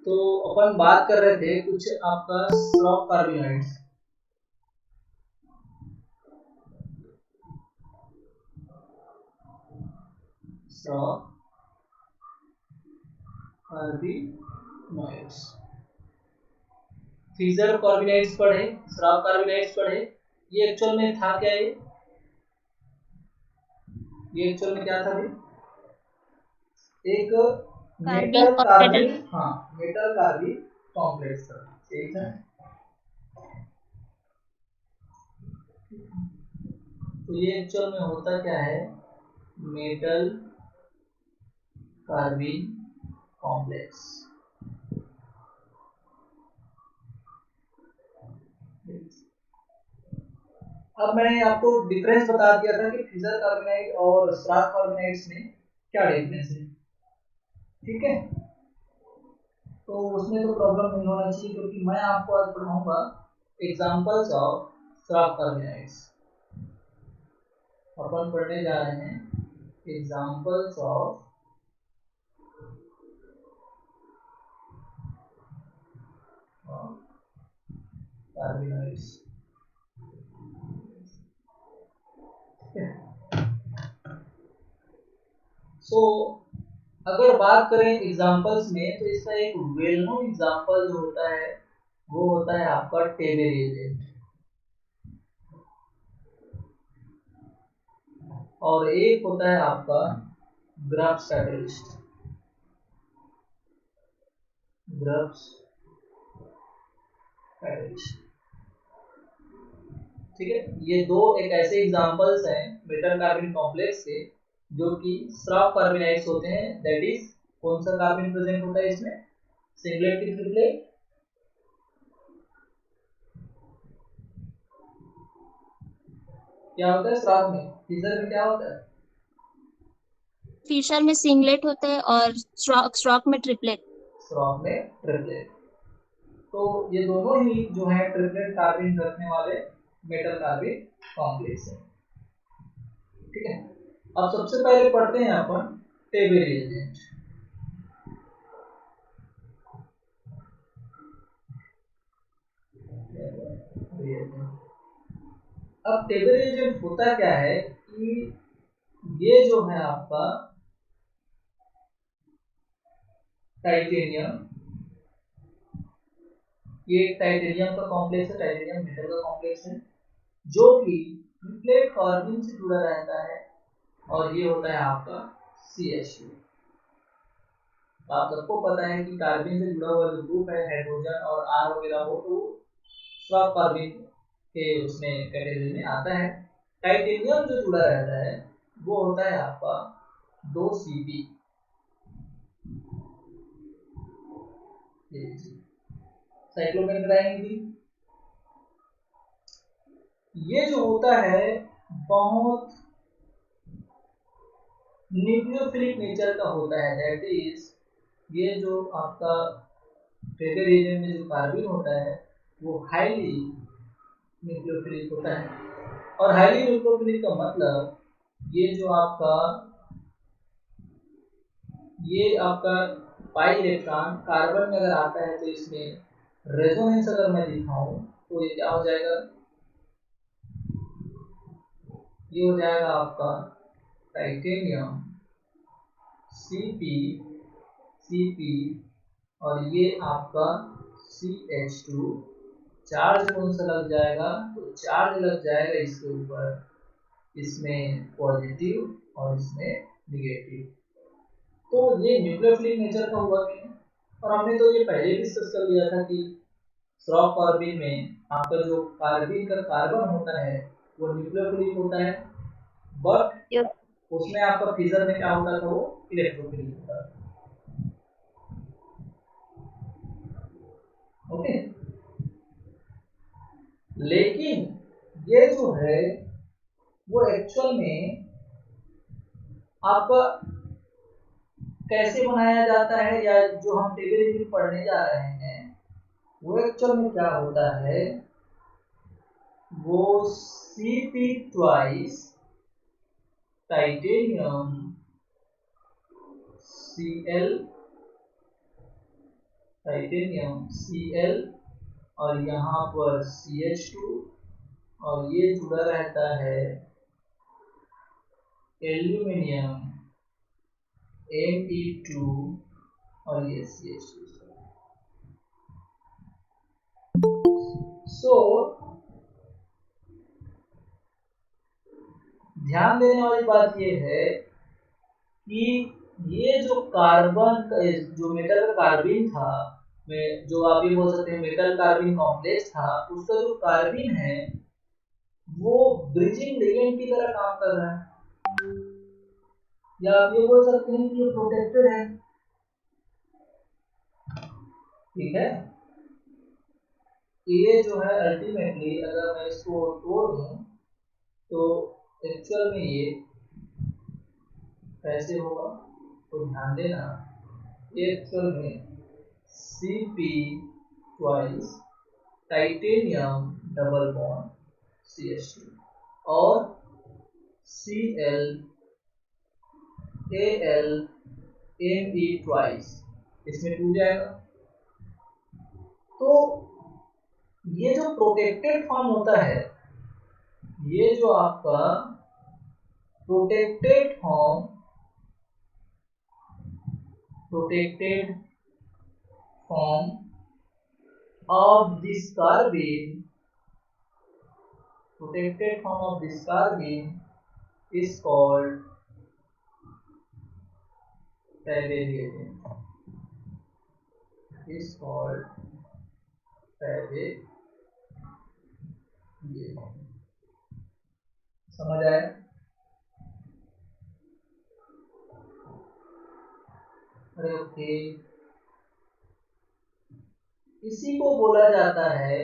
तो अपन बात कर रहे थे कुछ आपका स्ट्रॉप कार्बोनाइड्स। स्ट्रॉप कार्बोनाइड्स, फिजर कार्बोनाइड्स पढ़े, स्ट्रॉप कार्बोनाइड्स पढ़े। ये एक्चुअल में था क्या? ये एक्चुअल में क्या था भी? एक मेटल कार्बिन, हाँ मेटल कार्बिन कॉम्प्लेक्स था, ठीक है। तो ये एक्चुअल में होता क्या है? Metal कार्बिन complex. अब मैंने आपको डिफरेंस बता दिया था कि फिजर कार्बोनाइड और स्ट्रॉप कार्बोनाइड्स में क्या डिफरेंस है, ठीक है। तो उसमें तो प्रॉब्लम नहीं होना चाहिए, क्योंकि मैं आपको आज पढ़ाऊंगा एग्जांपल्स ऑफ स्ट्रॉप कार्बोनाइड्स। अपन पढ़ने जा रहे हैं एग्जांपल्स ऑफ कार्बोनाइड्स। सो अगर बात करें एग्जांपल्स में, तो इसका एक वेल नोन एग्जांपल जो होता है वो होता है आपका टेबे रिएजेंट, और एक होता है आपका ग्राफ्स कैटलिस्ट। ग्राफ्स कैटलिस्ट, ठीक है। ये दो एक ऐसे एग्जांपल्स हैं मेटल कार्बन कॉम्प्लेक्स के जो कि स्ट्रॉप कार्बोनाइड्स होते हैं। दैट इज कौन सा कार्बन प्रेजेंट होता है इसमें? सिंगलेट की ट्रिपलेट? क्या होता है स्ट्रॉप में? फिशर में क्या होता है? फिशर में सिंगलेट होता है और स्ट्रॉक में ट्रिपलेट। स्ट्रॉप में ट्रिपलेट। तो ये दोनों ही जो है ट्रिपलेट कार्बन रखने वाले मेटल कार्बन कॉम्प्लेक्स है, ठीक है। अब सबसे पहले पढ़ते हैं अपन टेबे रिएजेंट। अब टेबे रिएजेंट होता क्या है कि ये जो है आपका टाइटेनियम, ये टाइटेनियम का कॉम्प्लेक्स है, टाइटेनियम मेटल का कॉम्प्लेक्स है जो कि ट्रिपलेट कार्बन से जुड़ा रहता है, और ये होता है आपका CH2। आप सबको पता है कि कार्बन से जुड़ा हुआ जो ग्रुप है हाइड्रोजन और R वगैरह हो तो स्टॉप कार्बन के उसमें कैटेगरी में आता है। टाइटेनियम जो जुड़ा रहता है वो होता है आपका 2Cp। साइक्लोपेंटाडाइन। ये जो होता है बहुत न्यूक्लियोफिलिक नेचर का होता है। दैट इज ये जो आपका टेबे रीजन में जो कार्बन होता है वो हाईली न्यूक्लियोफिलिक होता है। और हाईली न्यूक्लियोफिलिक का मतलब ये आपका पाई इलेक्ट्रॉन कार्बन में अगर आता है तो इसमें रेजोनेंस अगर मैं दिखाऊं तो ये क्या हो जाएगा? ये हो जाएगा आपका टाइटेनियम Cp और ये आपका CH2। चार्ज कौन सा लग जाएगा? तो चार्ज लग जाएगा इसके ऊपर, इसमें पॉजिटिव और इसमें निगेटिव। तो ये न्यूक्लियोफिलिक नेचर का हुआ कि, और हमने तो ये पहले भी डिस्कस कर लिया था कि स्ट्रॉप कार्बन में आपका जो कार्बन का कार्बन होता है वो न्यूक्लियोफिलिक होता है, बट उसमें आपका फिजर में क्या होता था? वो इलेक्ट्रोफिलिक होता था। ओके, लेकिन ये जो है वो एक्चुअल में आपका कैसे बनाया जाता है, या जो हम टेबल पढ़ने जा रहे हैं वो एक्चुअल में क्या होता है? वो Cp twice titanium Cl titanium Cl और यहाँ पर CH2 और ये जुड़ा रहता है एल्यूमिनियम Me2 और ये CH2। सो ध्यान देने वाली बात ये है कि ये जो कार्बन जो मेटल का कार्बिन था, जो आप ये बोल सकते हैं मेटल कार्बिन कॉम्प्लेक्स था, उसका जो कार्बिन है वो ब्रिजिंग लिगेंड की तरह काम कर रहा है, या आप ये बोल सकते हैं कि ये प्रोटेक्टेड है। ठीक है, ये जो है अल्टीमेटली अगर मैं इसको तोड़ दूं तो एक्चुअल में ये कैसे होगा, तो ध्यान देना, ये एक्चुअल में Cp twice titanium double bond CH2 और Cl Al Me ट्वाइस, इसमें टूट जाएगा। तो ये जो प्रोटेक्टेड फॉर्म होता है, ये जो आपका protected form of this carbene is called Fabry reagent. समझ आया? अरे ओके, इसी को बोला जाता है,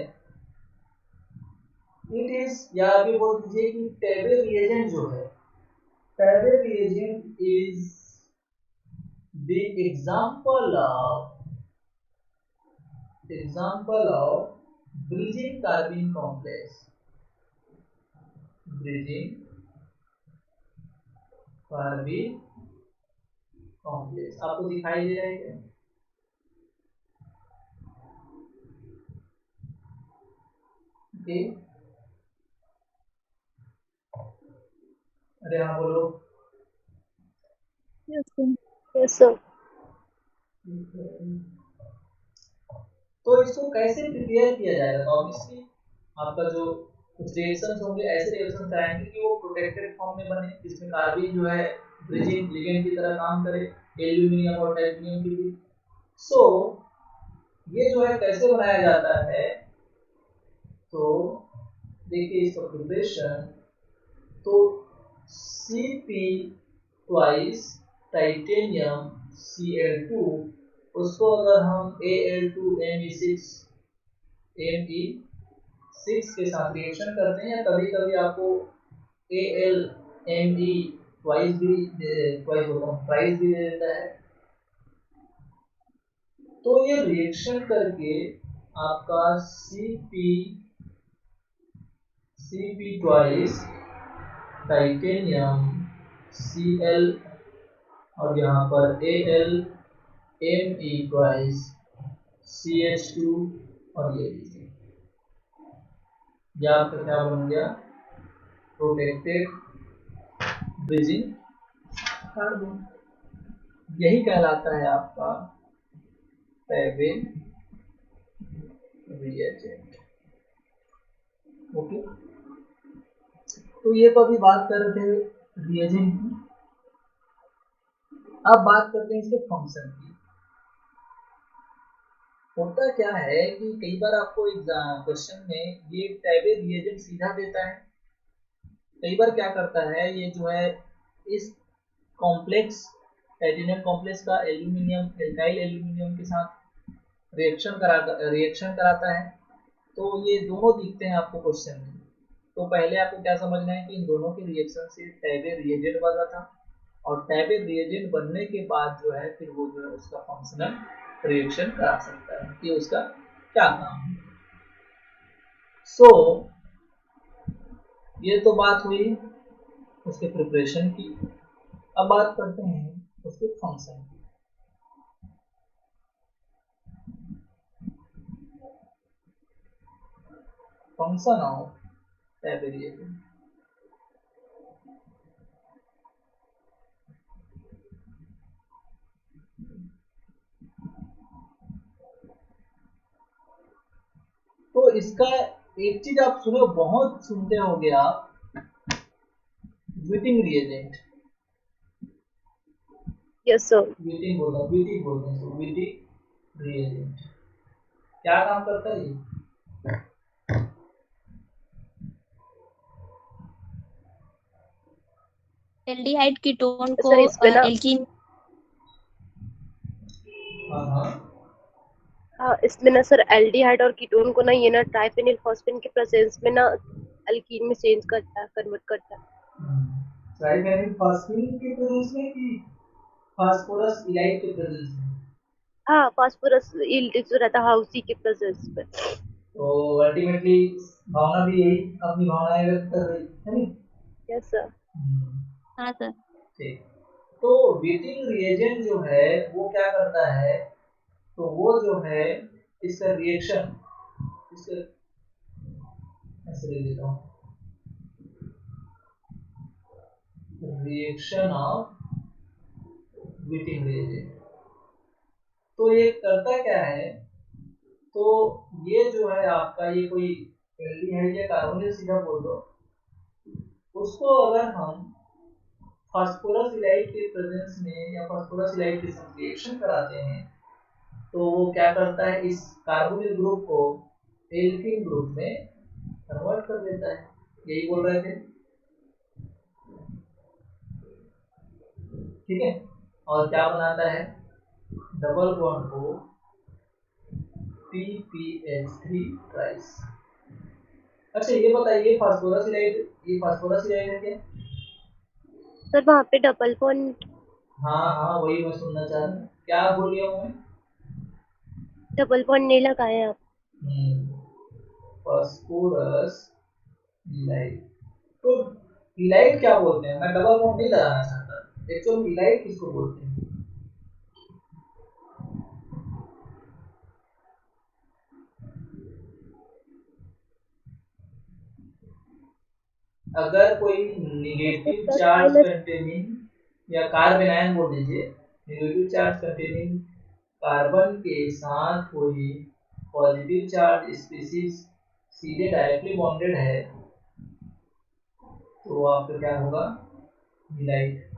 इट इज, या अभी बोल दीजिए कि Fabry reagent जो है, Fabry reagent is the example of bridging carbene complex. आपको दिखाई दे रहा है क्या? ओके, अरे हाँ बोलो। Yes sir. तो इसको कैसे प्रिपेयर किया जाएगा? तो ऑब्वियसली आपका जो कुछ रिएक्शंस होंगे, ऐसे रिएक्शंस आएंगे कि वो प्रोटेक्टेड फॉर्म में बने, जिसमें कार्बिन जो है ब्रिजिंग लिगेंड की तरह काम करे एल्यूमिनियम और टाइटेनियम के लिए। सो ये जो है कैसे बनाया जाता है, तो देखिए इसका प्रिपरेशन, तो Cp ट्वाइस टाइटेनियम Cl2, उसको अगर हम Al2Me6 के साथ रिएक्शन करते हैं, या कभी कभी आपको AlMe ट्वाइस भी दे देता है, तो ये रिएक्शन करके आपका Cp ट्वाइस टाइटेनियम Cl और यहाँ पर AlMe ट्वाइस CH2 और ये आपका क्या बन गया, प्रोटेक्टेड ब्रिजिंग कार्बन। यही कहलाता है आपका Fabry reagent। ओके, तो ये तो अभी बात कर रहे थे रिएजेंट की। अब बात करते हैं इसके फंक्शन की। होता क्या है कि कई बार आपको एग्जाम क्वेश्चन में ये Fabry reagent सीधा देता है, कई बार क्या करता है, ये जो है इस कॉम्प्लेक्स टाइटेनियम कॉम्प्लेक्स का एल्यूमिनियम एल्काइल एल्यूमिनियम के साथ रिएक्शन कराता है, तो ये दोनों दिखते हैं आपको क्वेश्चन में। तो पहले आपको क्या समझना है कि इन दोनों के रिएक्शन से Fabry reagent बना था, और Fabry reagent बनने के बाद जो है फिर वो जो है उसका फंक्शनल रिएक्शन करा सकता है, कि उसका क्या काम है। सो ये तो बात हुई उसके प्रिपरेशन की। अब बात करते हैं उसके फंक्शन की। Function of type variable. तो इसका एक चीज आप सुनो, बहुत सुनते होंगे आप, Wittig reagent. Yes sir. Wittig बोलते हैं इसको, व्हिटिंग रिएजेंट। क्या काम करता है ये? एल्डिहाइड कीटोन को सर इसमें ना, एल्कीन। हाँ, हाँ इसमें ना सर एल्डिहाइड और कीटोन को ना ये ना ट्राइफेनिल फॉस्फेन के प्रेजेंस में ना अल्कीन में चेंज करता है, कन्वर्ट करता है। ट्राइफेनिल फॉस्फेट के प्रेजेंस में कि फास्फोरस इलाइट के प्रेजेंस में? हाँ फास्फोरस जो रहता है, हाँ उसी के प्रेजेंस में। तो अल्टीमेटली भावना भी यही अपनी भावनाएं व्यक्त कर रही है नहीं? Yes sir. हाँ सर। ठीक। तो व्हिटिंग रिएजेंट जो है वो क्या करता है, तो वो जो है इसका रिएक्शन, इसका ऐसे लिख देता हूँ, रिएक्शन ऑफ व्हिटिंग रिएजेंट। तो ये करता क्या है, तो ये जो है आपका ये कोई एल्डिहाइड या कार्बोनिल सीधा बोल दो, उसको अगर हम फास्फोरस इलाइट के प्रेजेंस में या फास्फोरस इलाइट के साथ रिएक्शन कराते हैं, तो वो क्या करता है, इस कार्बोनिल ग्रुप को एल्कीन ग्रुप में कन्वर्ट कर देता है। यही बोल रहे थे, ठीक है। और क्या बनाता है, डबल बॉन्ड को PPH3 ट्राइस। अच्छा ये बताइए, फास्फोरस इलाइट, ये फास्फोरस इलाइट है क्या? सर वहाँ पे डबल बॉन्ड, हाँ वही मैं सुनना चाह रहा हूँ, क्या बोल रही हूँ मैं? डबल बॉन्ड नहीं लगाए आप। फास्फोरस इलाइट, तो इलाइट क्या बोलते हैं? मैं डबल बॉन्ड नहीं लगाना चाहता, एक्चुअली इलाइट किसको बोलते हैं? अगर कोई negative plus charge minus. Containing या कार्बन आयन बोल दीजिए, निगेटिव चार्ज कंटेनिंग कार्बन के साथ कोई पॉजिटिव चार्ज स्पीशीज सीधे डायरेक्टली बॉन्डेड है, तो आपका क्या होगा, इलाइट।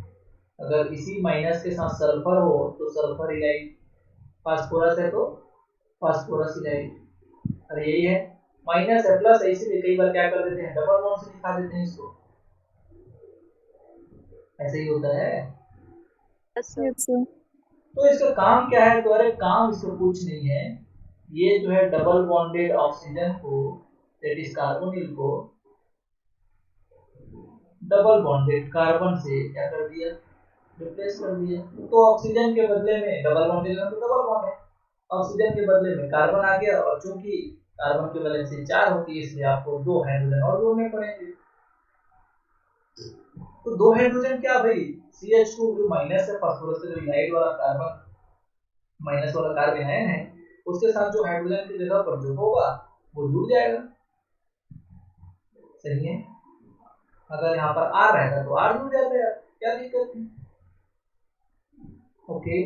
अगर इसी माइनस के साथ सल्फर हो तो सल्फर इलाइट, फास्फोरस है तो फास्फोरस इलाइट। अरे यही है, माइनस है प्लस है, इसीलिए कई बार क्या कर देते हैं, डबल बॉन्ड से दिखा देते हैं इसको, ऐसे ही होता है। Yes sir. तो इसका काम क्या है, तो अरे काम इसका कुछ नहीं है, ये जो है डबल बॉन्डेड ऑक्सीजन को, दैट इज कार्बोनिल को, डबल बॉन्डेड कार्बन से क्या कर दिया, रिप्लेस कर दिया। तो ऑक्सीजन के बदले में डबल बॉन्डेड तो डबल बॉन्ड है, ऑक्सीजन के बदले में कार्बन आ गया, और चूंकि कार्बन की वैलेंसी 4 होती है, इसलिए आपको 2 हाइड्रोजन और जोड़ने पड़ेंगे। तो 2 हाइड्रोजन क्या भाई, CH2 जो माइनस है, फास्फोरस का जो इनाइड वाला कार्बन, माइनस वाला कार्बन आयन है, उसके साथ जो हाइड्रोजन की जगह पर जो होगा वो जुड़ जाएगा, सही है। अगर यहाँ पर R रहता तो R जुड़ जाता है, क्या दिक्कत है, ओके।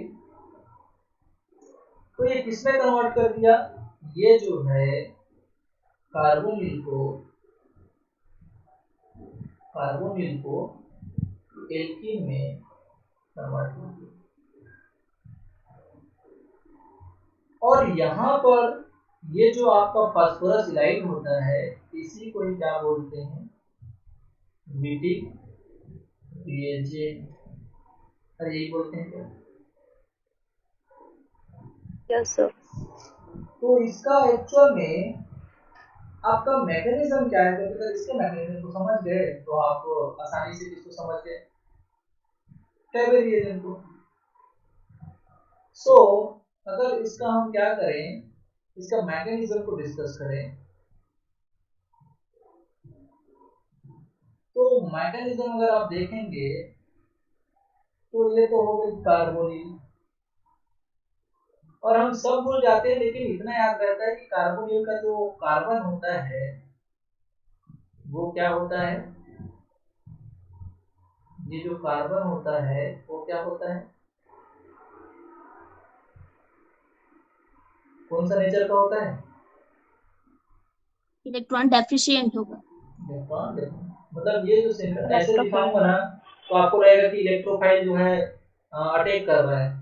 तो ये किसमें कन्वर्ट कर दिया, ये जो है कार्बोनिल को एल्कीन में कन्वर्ट कर दिया। और यहाँ पर ये जो आपका फास्फोरस इलाइट होता है, इसी को ही क्या बोलते हैं, व्हिटिंग रिएजेंट। अरे यही बोलते हैं क्या? Yes sir. तो इसका एक्चुअल में आपका मैकेनिज्म क्या है, क्योंकि अगर इसके मैकेनिज्म को समझ गए तो आप आसानी से इसको समझ गए, टेबल रिएजेंट को। सो अगर इसका हम क्या करें, इसका मैकेनिज्म को डिस्कस करें, तो मैकेनिज्म अगर आप देखेंगे तो ये तो हो गई कार्बोनिल, और हम सब भूल जाते हैं, लेकिन इतना याद रहता है कि कार्बोनिल का जो कार्बन होता है वो क्या होता है, ये जो कार्बन होता है वो क्या होता है, कौन सा नेचर का होता है, इलेक्ट्रॉन डेफिशिएंट होगा। इलेक्ट्रॉन, मतलब ये जो सेंटर ऐसे इलेक्ट्रोफाइल। दिखाऊंगा ना तो आपको लगेगा कि इलेक्ट्रोफाइल जो है अटैक कर रहा है।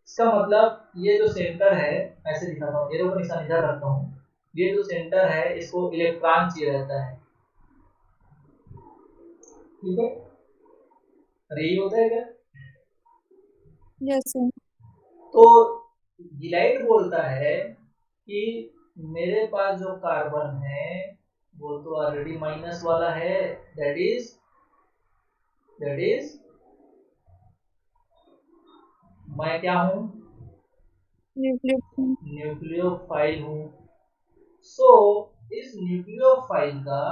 इसका मतलब ये जो सेंटर है, ऐसे दिखाता हूँ, एरो का निशान इधर रखता हूँ, ये जो सेंटर है इसको इलेक्ट्रॉन चाहिए रहता है, ठीक है, अरे यही होता है क्या। Yes sir. तो गिलाइट बोलता है कि मेरे पास जो कार्बन है वो तो ऑलरेडी माइनस वाला है, दैट इज मैं क्या हूँ, न्यूक्लियोफाइल हूँ। सो इस न्यूक्लियोफाइल का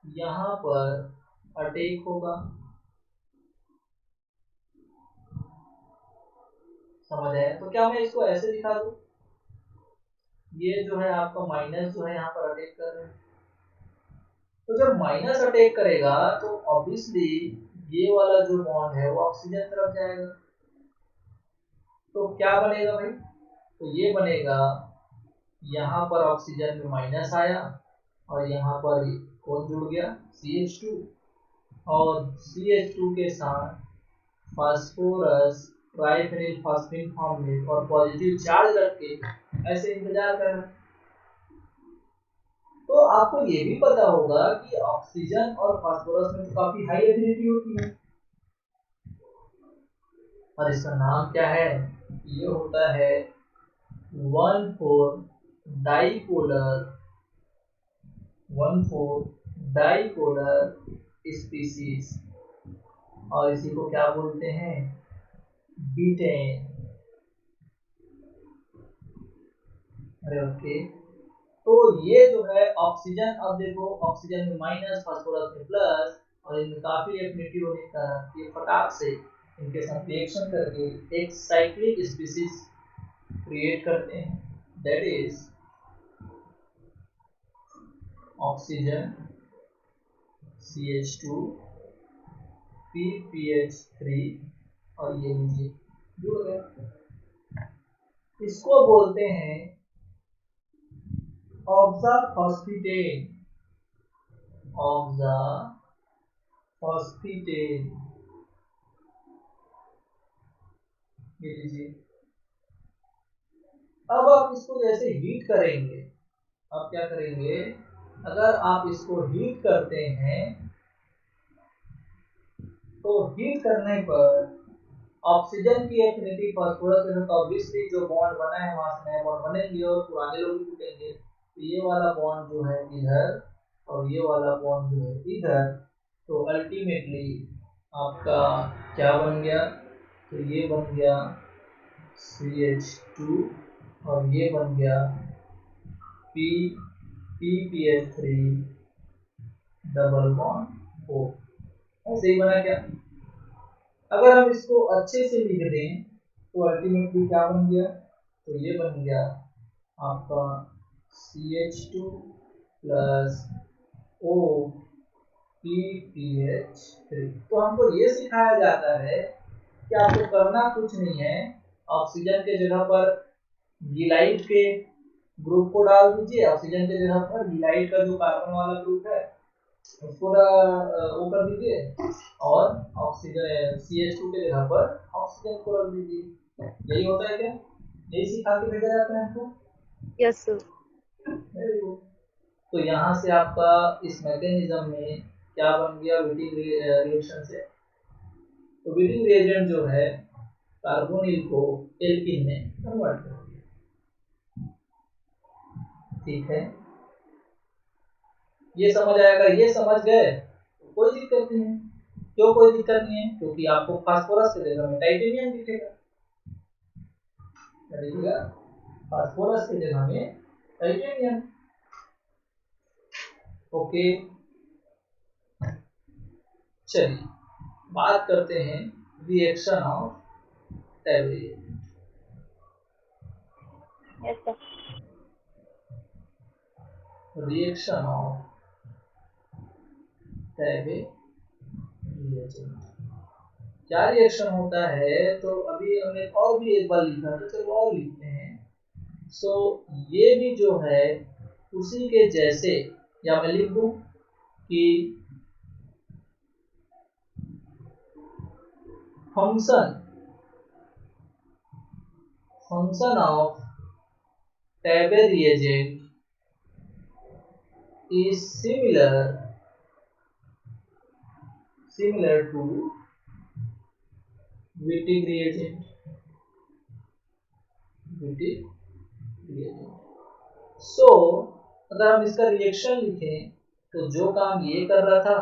यहाँ पर अटैक होगा, समझ आया। तो क्या मैं इसको ऐसे दिखा दूँ, ये जो है आपका माइनस जो है यहाँ पर अटैक कर रहा है, तो जब माइनस अटैक करेगा तो ऑब्वियसली ये वाला जो बॉन्ड है वो ऑक्सीजन तरफ जाएगा, तो क्या बनेगा भाई, तो ये बनेगा, यहाँ पर ऑक्सीजन में माइनस आया और यहाँ पर कौन जुड़ गया, CH2, और CH2 के साथ फास्फोरस ट्राइफेनिल फास्फिन फॉर्मेट और पॉजिटिव चार्ज रख के ऐसे इंतजार कर रहे हैं। तो आपको ये भी पता होगा कि ऑक्सीजन और फास्फोरस में तो काफी हाई एफिनिटी होती है, और इसका नाम क्या है, ये होता है 1,4 डाइपोलर 1,4 डाइपोलर स्पीसीज, और इसी को क्या बोलते हैं, बीटेन। अरे ओके, तो ये जो है ऑक्सीजन, अब देखो ऑक्सीजन में माइनस, फास्फोरस में प्लस, और इनमें काफी एफिनिटी होने के कारण ये फटाक से इनके साथ रिएक्शन करके एक साइक्लिक स्पीसीज क्रिएट करते हैं, that is oxygen CH2 PPH3, और ये लीजिए जुड़ गया। इसको बोलते हैं ऑक्साफॉस्फेटेन, ऑक्साफॉस्फेटेन, ये लीजिए। अब आप इसको जैसे हीट करेंगे, अब क्या करेंगे, अगर आप इसको हीट करते हैं तो हीट करने पर ऑक्सीजन की एफिनिटी फास्फोरस के साथ ऑब्वियसली जो बॉन्ड बना है वहां से नए बॉन्ड बनेंगे और पुराने लोग भी टूटेंगे, तो ये वाला बॉन्ड जो है इधर और ये वाला बॉन्ड जो है इधर, तो अल्टीमेटली आपका क्या बन गया, तो ये बन गया CH2 और ये बन गया PPH3 डबल बॉन्ड O, ऐसे ही बना क्या। अगर हम इसको अच्छे से लिख दें तो अल्टीमेटली क्या बन गया, तो ये बन गया आपका CH2 प्लस O PPH3। तो हमको ये सिखाया जाता है कि आपको करना कुछ नहीं है, ऑक्सीजन के जगह पर गिलाइट के ग्रुप को डाल दीजिए, ऑक्सीजन के जगह पर गिलाइट का जो कार्बन वाला ग्रुप है उसको वो कर दीजिए, और ऑक्सीजन CH2 के जगह पर ऑक्सीजन को रख दीजिए। यही होता है क्या, यही सिखा के भेजा जाता है हमको। Yes sir. Very good. तो यहाँ से आपका इस मैकेनिज्म में क्या बन गया, वीटिंग रिएक्शन से, तो वीटिंग रिएजेंट जो है कार्बोनिल को एल्किन में कन्वर्ट कर दिया, ठीक है। ये समझ आएगा, ये समझ गए तो कोई दिक्कत नहीं है। क्यों कोई दिक्कत नहीं है, क्योंकि आपको फास्फोरस के जगह में टाइटेनियम दिखेगा, क्या दिखेगा, फास्फोरस के जगह में टाइटेनियम। ओके, चलिए बात करते हैं reaction of average. Yes sir. Reaction of Tebbe reagent. क्या रिएक्शन होता है, तो अभी हमने और भी एक बार लिखा था, चलो और लिखते हैं। सो ये भी जो है उसी के जैसे, या मैं लिख दूं कि function of Tabbe reagent is similar to Wittig reagent. सो अगर हम इसका रिएक्शन लिखें तो जो काम ये कर रहा था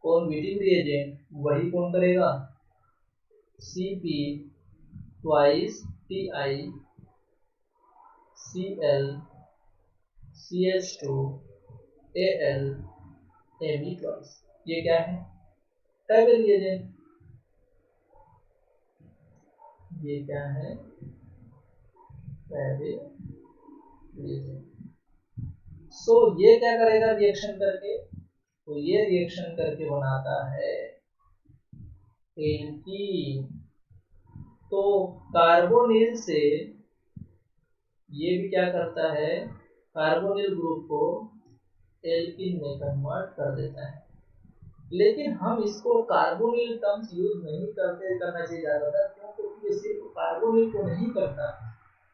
कौन, विटिंग रिएजेंट, वही कौन करेगा, Cp twice Ti Cl CH2 Al Me twice. ये क्या है, टैबे रिएजेंट। ये क्या है, टैबे रिएजेंट। सो ये क्या करेगा रिएक्शन करके, तो ये रिएक्शन करके बनाता है एल्कीन। तो कार्बोनिल से ये भी क्या करता है, कार्बोनिल ग्रुप को एल्कीन में कन्वर्ट कर देता है। लेकिन हम इसको कार्बोनिल टर्म्स यूज नहीं करना चाहिए ज्यादातर, क्योंकि ये सिर्फ कार्बोनिल को नहीं करता,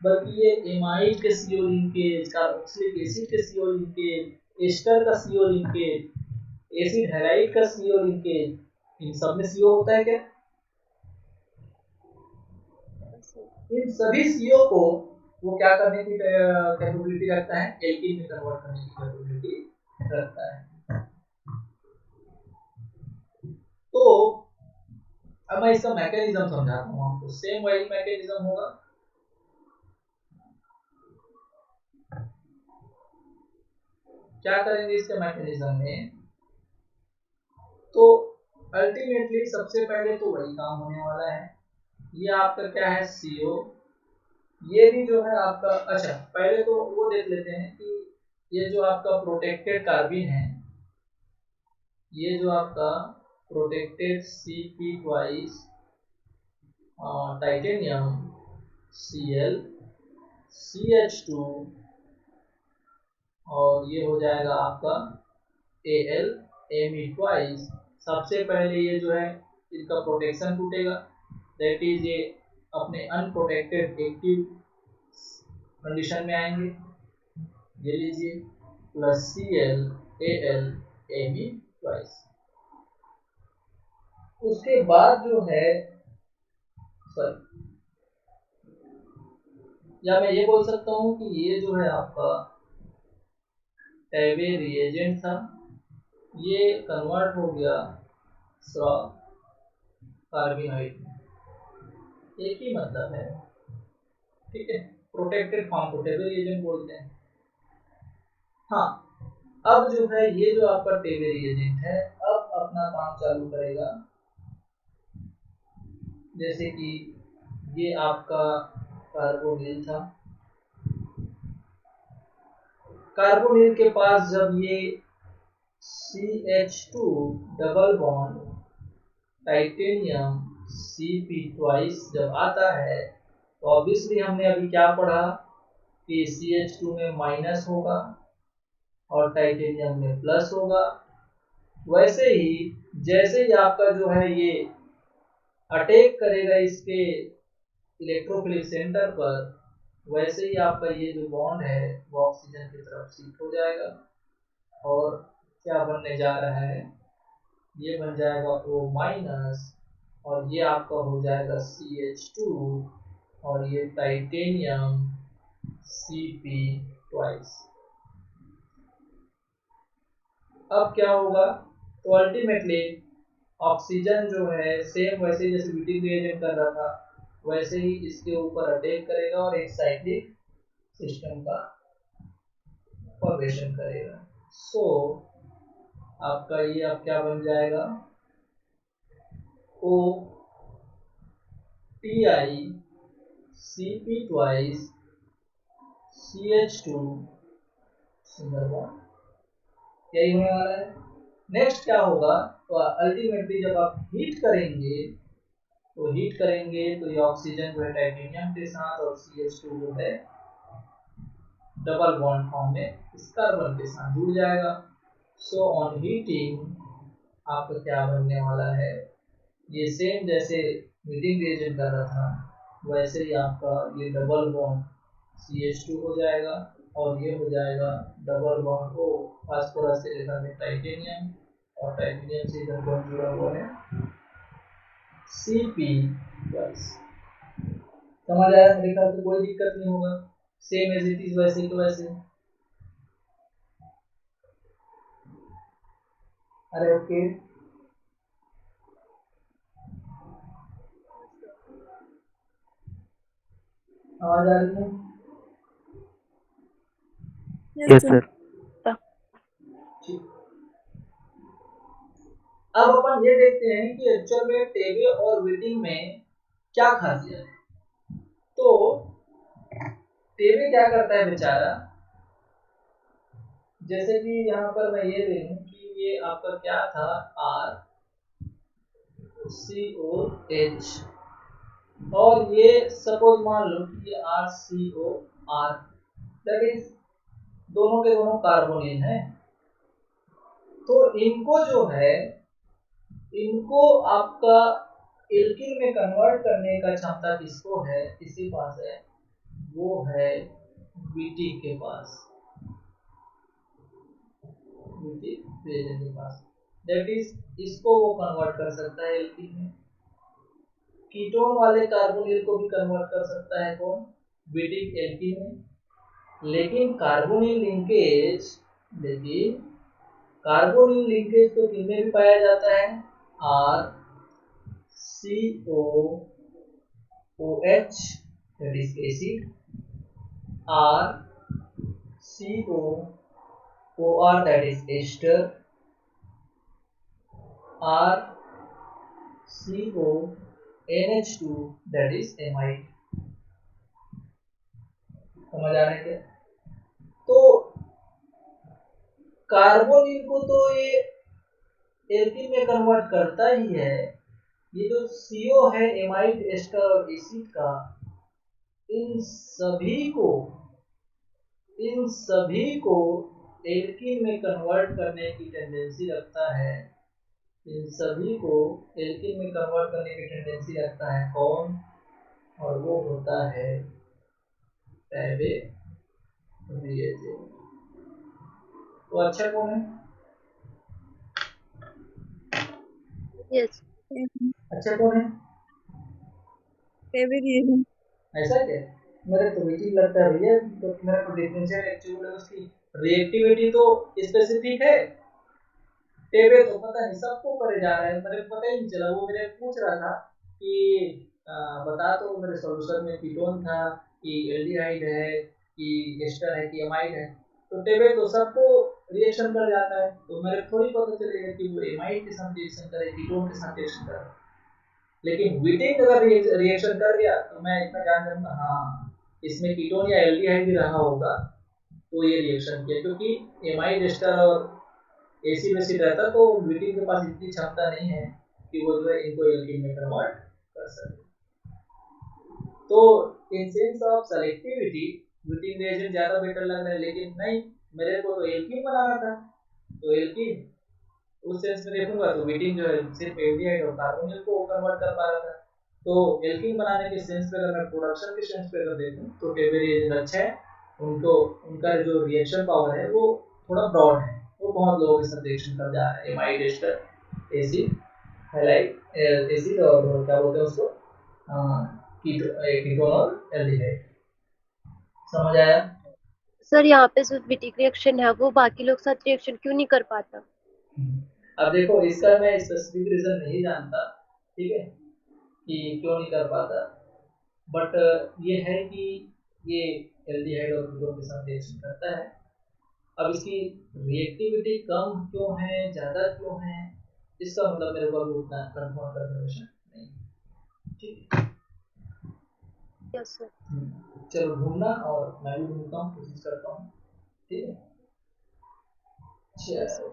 बल्कि ये एमाइड के CO लिंकेज, कार्बोक्सिलिक एसिड के CO लिंकेज, एस्टर का CO लिंकेज, एसिड हैलाइड का CO लिंकेज, इन सब में CO होता है क्या, इन सभी CO को वो क्या करने की कैपेबिलिटी रखता है, एल्कीन में कन्वर्ट करने की कैपेबिलिटी रखता है। तो अब मैं इसका मैकेनिज्म समझाता हूँ आपको। सेम वही मैकेनिज्म होगा, क्या करेंगे इसके मैकेनिज्म में, तो अल्टीमेटली सबसे पहले तो वही काम होने वाला है। ये आपका क्या है, CO, ये भी जो है आपका, अच्छा पहले तो वो देख लेते हैं कि ये जो आपका प्रोटेक्टेड कार्बिन है, ये जो आपका protected Cp twice titanium Cl CH2 और ये हो जाएगा आपका Al Me ट्वाइस। सबसे पहले ये जो है इनका प्रोटेक्शन टूटेगा, दैट इज ये अपने अनप्रोटेक्टेड एक्टिव कंडीशन में आएंगे। ये लीजिए plus Cl Al Me twice. उसके बाद जो है, सॉरी, या मैं ये बोल सकता हूँ कि ये जो है आपका टैबे रिएजेंट था, ये कन्वर्ट हो गया कार्बिनाइड में, एक ही मतलब है, ठीक है। प्रोटेक्टेड फॉर्म को टैबे रिएजेंट बोलते हैं। हाँ, अब जो है ये जो आपका टैबे रिएजेंट है, अब अपना काम चालू करेगा। जैसे कि ये आपका कार्बोनिल था, कार्बोनिल के पास जब ये CH2 double bond titanium Cp twice जब आता है, तो ऑब्वियसली हमने अभी क्या पढ़ा कि CH2 में माइनस होगा और टाइटेनियम में प्लस होगा। वैसे ही जैसे ही आपका जो है ये अटैक करेगा इसके इलेक्ट्रोफिलिक सेंटर पर, वैसे ही आपका ये जो बॉन्ड है वो ऑक्सीजन की तरफ शिफ्ट हो जाएगा और क्या बनने जा रहा है, ये बन जाएगा O- और ये आपका हो जाएगा CH2 और ये टाइटेनियम Cp ट्वाइस। अब क्या होगा, तो अल्टीमेटली ऑक्सीजन जो है सेम वैसे जैसे विटिंग रिएजेंट कर रहा था, वैसे ही इसके ऊपर अटैक करेगा और एक साइक्लिक सिस्टम का फॉर्मेशन करेगा। सो आपका ये अब क्या बन जाएगा, O Ti Cp twice CH2 single bond यही होने वाला है। नेक्स्ट क्या होगा, तो अल्टीमेटली जब आप हीट करेंगे तो ये ऑक्सीजन जो है टाइटेनियम के साथ और CH2 जो है डबल बॉन्ड फॉर्म में इस कार्बन के साथ जुड़ जाएगा। सो ऑन हीटिंग आपका क्या बनने वाला है, ये सेम जैसे हीटिंग रिएजेंट कर रहा था वैसे ही आपका ये डबल बॉन्ड CH2 हो जाएगा और ये हो जाएगा डबल बॉन्ड O फास्फोरस से इधर में टाइटेनियम और टाइटेनियम से इधर बॉन्ड जुड़ा हुआ है Cp प्लस। समझ आया? मेरे ख्याल से कोई दिक्कत नहीं होगा, सेम एज इट इज वैसे के वैसे। अरे ओके, आवाज आ रही है? Yes, sir. ठीक। अब अपन ये देखते हैं कि एक्चुअल में टेबे और विटिंग में क्या खासियत है। तो टेबे क्या करता है बेचारा, जैसे कि यहाँ पर मैं ये दे दूं कि ये आपका क्या था RCOH और ये सपोज मान लो कि ये RCOR, दैट इज दोनों के दोनों कार्बोनिल हैं। तो इनको जो है इनको आपका एल्किन में कन्वर्ट करने का क्षमता किसको है, किसके पास है, वो है बीटी के पास, बीटी रिएजेंट के पास। दैट इज इसको वो कन्वर्ट कर सकता है एल्किन में। कीटोन वाले कार्बोनिल को भी कन्वर्ट कर सकता है कौन, बीटिक एल्किन में। लेकिन कार्बोनिल लिंकेज तो किनमें भी पाया जाता है, R C O OH that is acid, RCOOR that is ester, RCONH2 that is amide। समझ आ रहे हैं क्या? तो कार्बोनिल को तो ये एल्किन में कन्वर्ट करता ही है। ये जो CO है एमाइड एस्टर और एसिड का, इन सभी को एल्किन में कन्वर्ट करने की टेंडेंसी रखता है। इन सभी को एल्किन में कन्वर्ट करने की टेंडेंसी रखता है कौन, और वो होता है टेबे रिएजेंट। तो अच्छा कौन है? Yes. अच्छा कौन है? Maybe reason. ऐसा क्या? मेरे तो मीटिंग लगता है भैया, तो मेरा को डिफरेंशियल एक्टिविटी उसकी रिएक्टिविटी तो स्पेसिफिक है, टेबे तो पता नहीं सबको करे जा रहा है, मेरे को पता ही नहीं चला। वो मेरे पूछ रहा था कि बता तो मेरे सॉल्यूशन में कीटोन था कि एल्डिहाइड है कि एस्टर है कि एमाइड है। तो टेबे तो सबको रिएक्शन कर जाता है, तो मेरे थोड़ी पता चलेगा कि वो एमाइड के साथ रिएक्शन करे कीटोन के साथ रिएक्शन करे। लेकिन विटिंग अगर रिएक्शन कर गया तो मैं इतना जान जाऊंगा हाँ इसमें कीटोन या एल्डिहाइड भी रहा होगा तो ये रिएक्शन किया, क्योंकि एमाइड एस्टर और एसिड एसिड रहता तो विटिंग के पास इतनी क्षमता नहीं है कि वो जो है इनको एल्कीन में कन्वर्ट कर सके। तो in sense of selectivity Wittig reagent ज्यादा बेटर लग रहा है, लेकिन नहीं, मेरे को तो एल्कीन बनाना था, तो एल्कीन उस सेंस में देखूंगा तो विटिंग जो है सिर्फ एल्डिहाइड और कार्बोनिल को कन्वर्ट कर पा रहा था। तो एल्कीन बनाने के सेंस पे अगर मैं प्रोडक्शन के सेंस पे अगर देखूं तो टेबे रिएजेंट अच्छा है, उनको उनका जो रिएक्शन पावर है वो थोड़ा ब्रॉड है, वो बहुत लोगों के साथ रिएक्शन कर जा रहा है, amide ester acid halide acid और क्या बोलते हैं उसको कीटोन और एल्डिहाइड। समझ आया? सर यहाँ पे जो विटिक रिएक्शन है वो बाकी लोग साथ रिएक्शन क्यों नहीं कर पाता? अब देखो इसका मैं स्पेसिफिक रीजन नहीं जानता, ठीक है, कि क्यों नहीं कर पाता, बट ये है कि ये एल्डिहाइड और कीटोन के साथ रिएक्शन करता है। अब इसकी रिएक्टिविटी कम क्यों है, ज्यादा क्यों है, इसका मतलब मेरे को अभी उतना कंफर्म कंफर्मेशन नहीं, ठीक है। Yes sir. चलो ढूंढना और मैं भी ढूंढता हूँ, कोशिश करता हूँ, ठीक है। Yes, sir.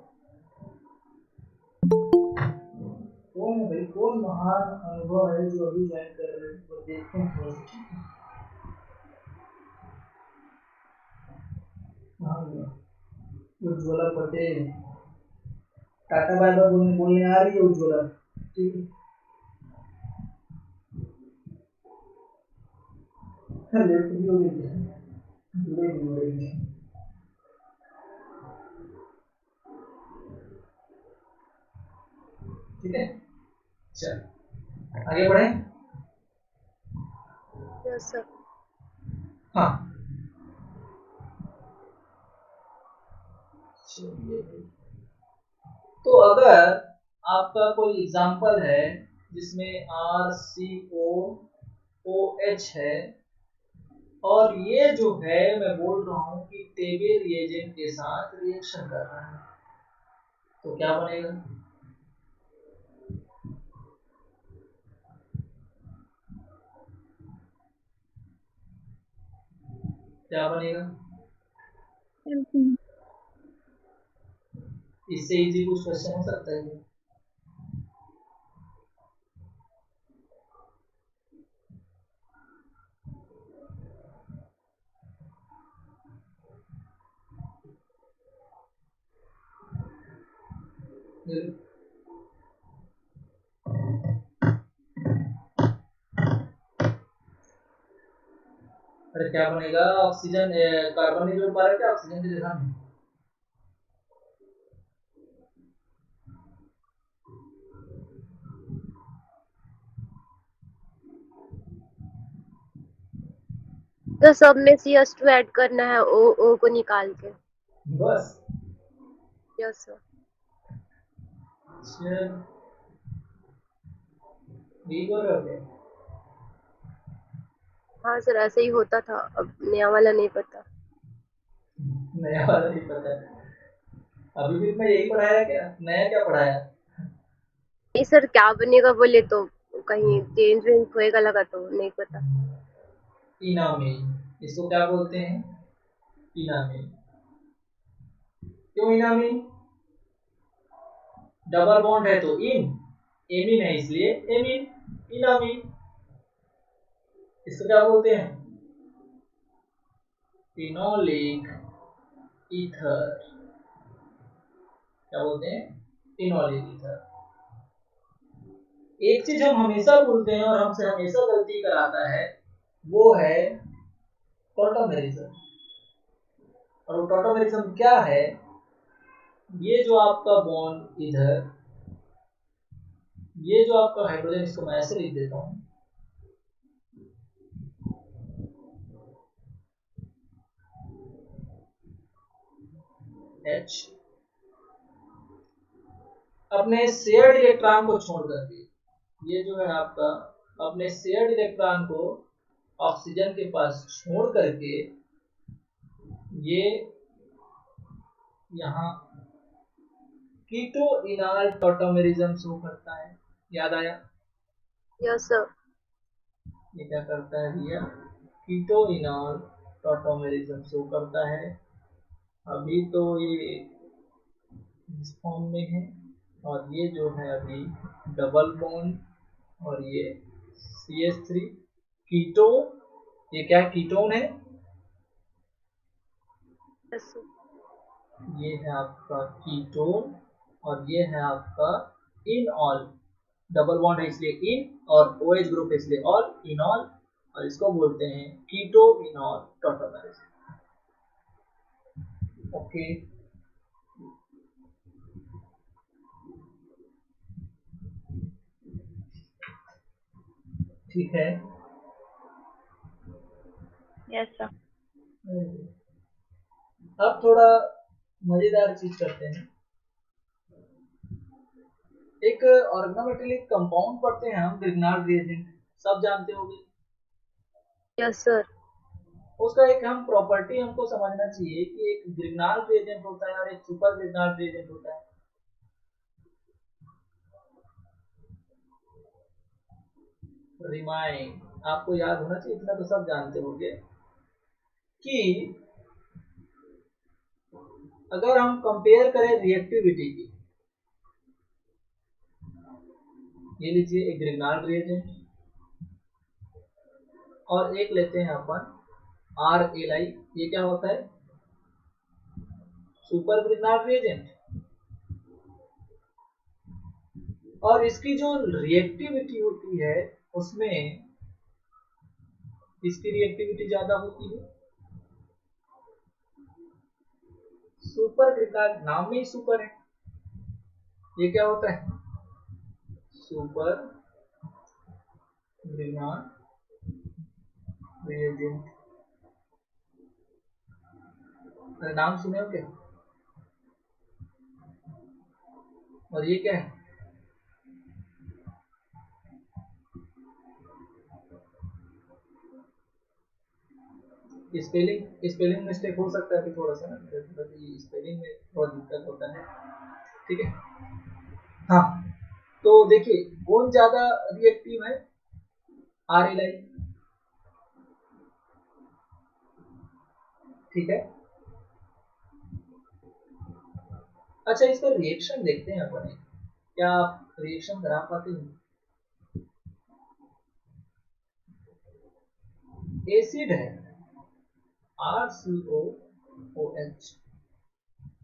कौन है भाई, कौन महान अनुभव है जो अभी ज्वाइन कर रहे हैं, वो देखते हैं थोड़ा सा, ठीक है? हाँ भैया, उज्ज्वला पटेल, टाटा बाय बाय बोलने बोलने आ रही है उज्ज्वला, ठीक है? हाँ, लेफ्ट भी हो गई है, जुड़ेगी। ठीक है, चल आगे बढ़े। Yes, sir. हाँ, चलिए भाई। तो अगर आपका कोई एग्जाम्पल है जिसमें RCOOH है, और ये जो है मैं बोल रहा हूँ कि टेबे रिएजेंट के साथ रिएक्शन कर रहा है, तो क्या बनेगा? क्या बनेगा? एल्कीन। इससे इजी कुछ क्वेश्चन हो सकता है? अरे क्या बनेगा? ऑक्सीजन, कार्बन नहीं जोड़ पा रहे क्या ऑक्सीजन की जगह में? तो सब में CS2 ऐड करना है, O को निकाल के। बस। Yes, sir. चल, यही बोल रहे हो क्या? हाँ सर, ऐसे ही होता था, अब नया वाला नहीं पता। नया वाला नहीं पता है? अभी भी मैं यही पढ़ाया क्या, नया क्या पढ़ाया? नहीं सर, क्या बनेगा बोले तो कहीं चेंज वेंज होएगा लगा, तो नहीं पता। इनामी, इसको क्या बोलते हैं? इनामी। क्यों इनामी? डबल बॉन्ड है तो इन, एमिन है इसलिए एमिन, इनामी। इसको क्या बोलते हैं? Phenolic ether. क्या बोलते हैं? Phenolic ether. एक चीज हम हमेशा भूलते हैं और हमसे हमेशा गलती कराता है, वो है टॉटोमेरिज्म। और वो टॉटोमेरिज्म क्या है? ये जो आपका बॉन्ड इधर, ये जो आपका हाइड्रोजन, इसको मैं ऐसे लिख देता हूँ, H, अपने शेयर्ड इलेक्ट्रॉन को छोड़ करके, ये जो है आपका अपने शेयर्ड इलेक्ट्रॉन को ऑक्सीजन के पास छोड़ करके, ये यहाँ कीटो इनाल टॉटोमेरिज्म शो करता है। याद आया? Yes sir. ये क्या करता है भैया? कीटो इनाल टॉटोमेरिज्म शो करता है। अभी तो ये इस फॉर्म में है, और ये जो है अभी डबल बॉन्ड, और ये CH3 कीटो, ये क्या कीटोन है? Yes sir. ये है आपका कीटोन, और ये है आपका इनऑल। डबल बॉन्ड है इसलिए इन, और OH ग्रुप है इसलिए ऑल, इनऑल, और इसको बोलते हैं कीटो इनॉल टॉटोमेरिज्म। ओके, ठीक है। Yes sir. अब थोड़ा मजेदार चीज करते हैं। एक ऑर्गेनोमेटेलिक कंपाउंड पढ़ते हैं हम, ग्रिग्नार्ड रिएजेंट, सब जानते होंगे। Yes sir. उसका एक हम प्रॉपर्टी हमको समझना चाहिए कि एक ग्रिग्नार्ड रिएजेंट होता है और एक सुपर ग्रिग्नार्ड रिएजेंट होता है। रिमाइंड, आपको याद होना चाहिए, इतना तो सब जानते होंगे कि अगर हम कंपेयर करें रिएक्टिविटी की, ये लीजिए एक ग्रिग्नार्ड रिएजेंट और एक लेते हैं अपन RLI, ये क्या होता है? Super Grignard reagent. और इसकी जो रिएक्टिविटी होती है उसमें इसकी रिएक्टिविटी ज्यादा होती है। सुपर ग्रिग्नार्ड, नाम में ही सुपर है। ये क्या होता है? Super Grignard reagent. नाम सुने हो क्या? और ये क्या है? स्पेलिंग मिस्टेक हो सकता है कि थोड़ा सा ना, स्पेलिंग में थोड़ा दिक्कत होता है, ठीक है। हाँ, तो देखिए कौन ज्यादा रिएक्टिव है? RLI, ठीक है। अच्छा, इसका रिएक्शन देखते हैं अपन, क्या आप रिएक्शन करा पाते हैं? एसिड है RCOOH,